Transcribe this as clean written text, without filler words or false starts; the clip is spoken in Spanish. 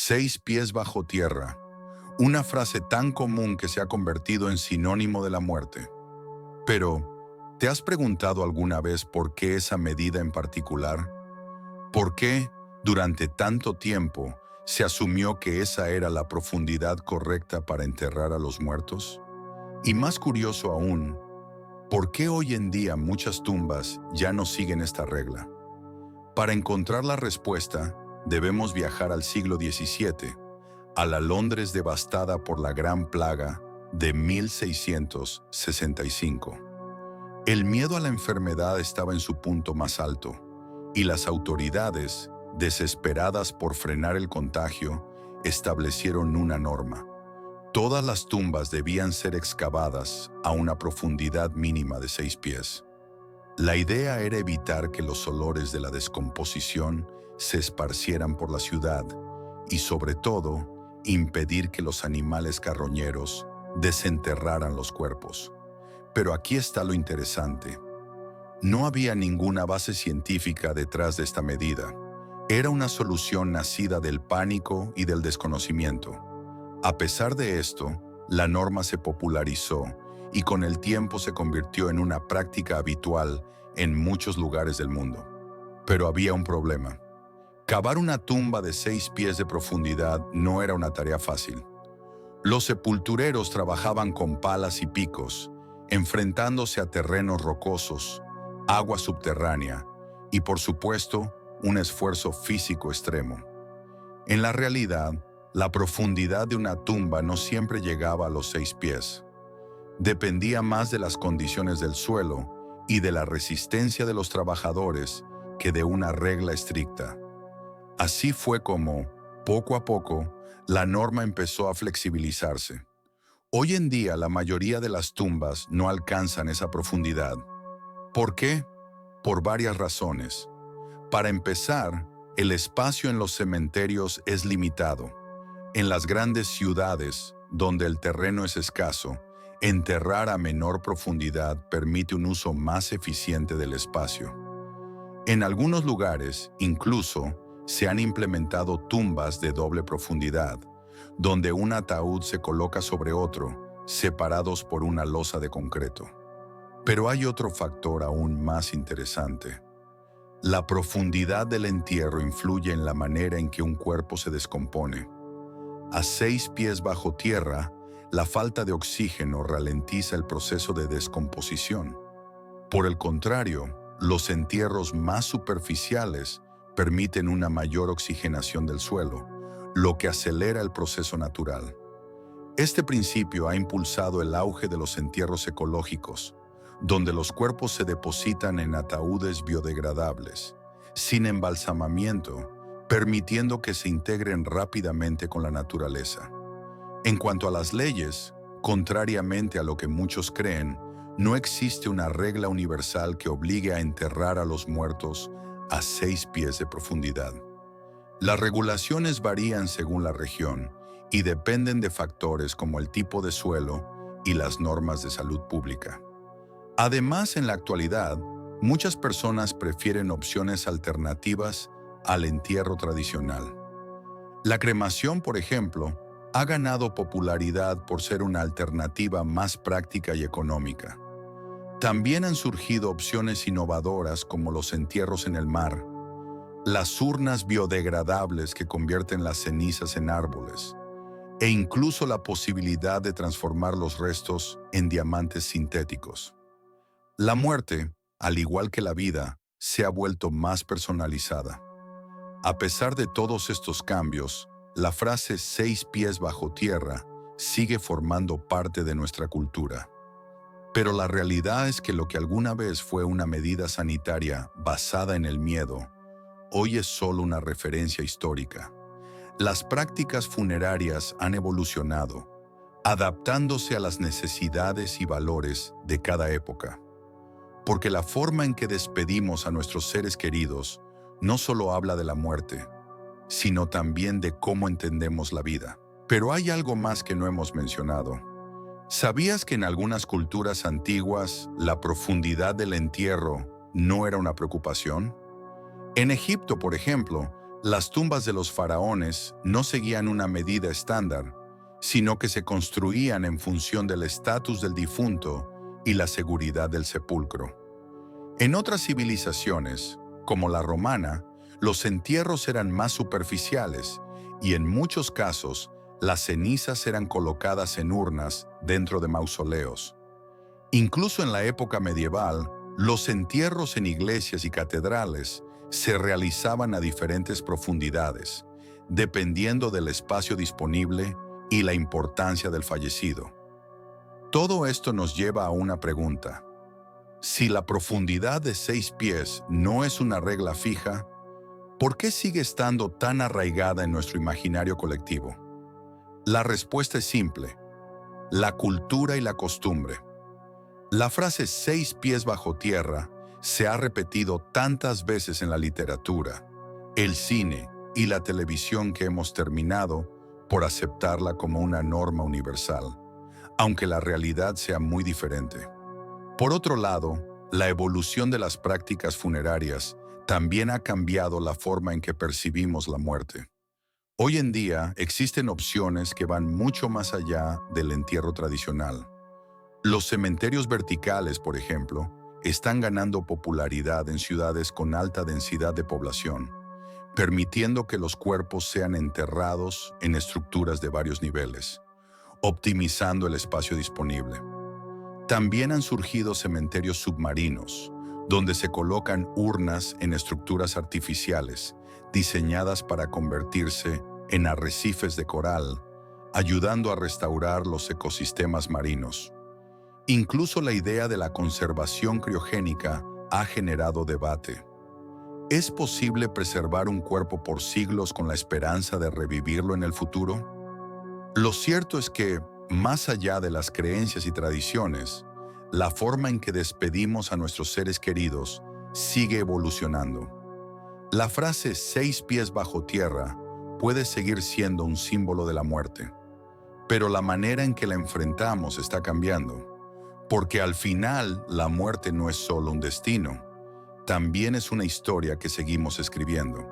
6 pies bajo tierra, una frase tan común que se ha convertido en sinónimo de la muerte. Pero, ¿te has preguntado alguna vez por qué esa medida en particular? ¿Por qué, durante tanto tiempo, se asumió que esa era la profundidad correcta para enterrar a los muertos? Y más curioso aún, ¿por qué hoy en día muchas tumbas ya no siguen esta regla? Para encontrar la respuesta, debemos viajar al siglo XVII, a la Londres devastada por la Gran Plaga de 1665. El miedo a la enfermedad estaba en su punto más alto, y las autoridades, desesperadas por frenar el contagio, establecieron una norma. Todas las tumbas debían ser excavadas a una profundidad mínima de 6 pies. La idea era evitar que los olores de la descomposición se esparcieran por la ciudad y, sobre todo, impedir que los animales carroñeros desenterraran los cuerpos. Pero aquí está lo interesante. No había ninguna base científica detrás de esta medida. Era una solución nacida del pánico y del desconocimiento. A pesar de esto, la norma se popularizó y con el tiempo se convirtió en una práctica habitual en muchos lugares del mundo. Pero había un problema. Cavar una tumba de 6 pies de profundidad no era una tarea fácil. Los sepultureros trabajaban con palas y picos, enfrentándose a terrenos rocosos, agua subterránea y, por supuesto, un esfuerzo físico extremo. En la realidad, la profundidad de una tumba no siempre llegaba a los 6 pies. Dependía más de las condiciones del suelo y de la resistencia de los trabajadores que de una regla estricta. Así fue como, poco a poco, la norma empezó a flexibilizarse. Hoy en día la mayoría de las tumbas no alcanzan esa profundidad. ¿Por qué? Por varias razones. Para empezar, el espacio en los cementerios es limitado. En las grandes ciudades, donde el terreno es escaso, enterrar a menor profundidad permite un uso más eficiente del espacio. En algunos lugares, incluso, se han implementado tumbas de doble profundidad, donde un ataúd se coloca sobre otro, separados por una losa de concreto. Pero hay otro factor aún más interesante. La profundidad del entierro influye en la manera en que un cuerpo se descompone. A 6 pies bajo tierra, la falta de oxígeno ralentiza el proceso de descomposición. Por el contrario, los entierros más superficiales permiten una mayor oxigenación del suelo, lo que acelera el proceso natural. Este principio ha impulsado el auge de los entierros ecológicos, donde los cuerpos se depositan en ataúdes biodegradables, sin embalsamamiento, permitiendo que se integren rápidamente con la naturaleza. En cuanto a las leyes, contrariamente a lo que muchos creen, no existe una regla universal que obligue a enterrar a los muertos a 6 pies de profundidad. Las regulaciones varían según la región y dependen de factores como el tipo de suelo y las normas de salud pública. Además, en la actualidad, muchas personas prefieren opciones alternativas al entierro tradicional. La cremación, por ejemplo, ha ganado popularidad por ser una alternativa más práctica y económica. También han surgido opciones innovadoras como los entierros en el mar, las urnas biodegradables que convierten las cenizas en árboles, e incluso la posibilidad de transformar los restos en diamantes sintéticos. La muerte, al igual que la vida, se ha vuelto más personalizada. A pesar de todos estos cambios, la frase 6 pies bajo tierra sigue formando parte de nuestra cultura. Pero la realidad es que lo que alguna vez fue una medida sanitaria basada en el miedo, hoy es solo una referencia histórica. Las prácticas funerarias han evolucionado, adaptándose a las necesidades y valores de cada época. Porque la forma en que despedimos a nuestros seres queridos no solo habla de la muerte, sino también de cómo entendemos la vida. Pero hay algo más que no hemos mencionado. ¿Sabías que en algunas culturas antiguas la profundidad del entierro no era una preocupación? En Egipto, por ejemplo, Las tumbas de los faraones no seguían una medida estándar, sino que se construían en función del estatus del difunto y la seguridad del sepulcro. En otras civilizaciones, como la romana, los entierros eran más superficiales y en muchos casos las cenizas eran colocadas en urnas dentro de mausoleos. Incluso en la época medieval, los entierros en iglesias y catedrales se realizaban a diferentes profundidades, dependiendo del espacio disponible y la importancia del fallecido. Todo esto nos lleva a una pregunta. Si la profundidad de 6 pies no es una regla fija, ¿por qué sigue estando tan arraigada en nuestro imaginario colectivo? La respuesta es simple: la cultura y la costumbre. La frase 6 pies bajo tierra se ha repetido tantas veces en la literatura, el cine y la televisión que hemos terminado por aceptarla como una norma universal, aunque la realidad sea muy diferente. Por otro lado, la evolución de las prácticas funerarias también ha cambiado la forma en que percibimos la muerte. Hoy en día existen opciones que van mucho más allá del entierro tradicional. Los cementerios verticales, por ejemplo, están ganando popularidad en ciudades con alta densidad de población, permitiendo que los cuerpos sean enterrados en estructuras de varios niveles, optimizando el espacio disponible. También han surgido cementerios submarinos, donde se colocan urnas en estructuras artificiales, diseñadas para convertirse en arrecifes de coral, ayudando a restaurar los ecosistemas marinos. Incluso la idea de la conservación criogénica ha generado debate. ¿Es posible preservar un cuerpo por siglos con la esperanza de revivirlo en el futuro? Lo cierto es que, más allá de las creencias y tradiciones, la forma en que despedimos a nuestros seres queridos sigue evolucionando. La frase 6 pies bajo tierra puede seguir siendo un símbolo de la muerte, pero la manera en que la enfrentamos está cambiando, porque al final la muerte no es solo un destino, también es una historia que seguimos escribiendo.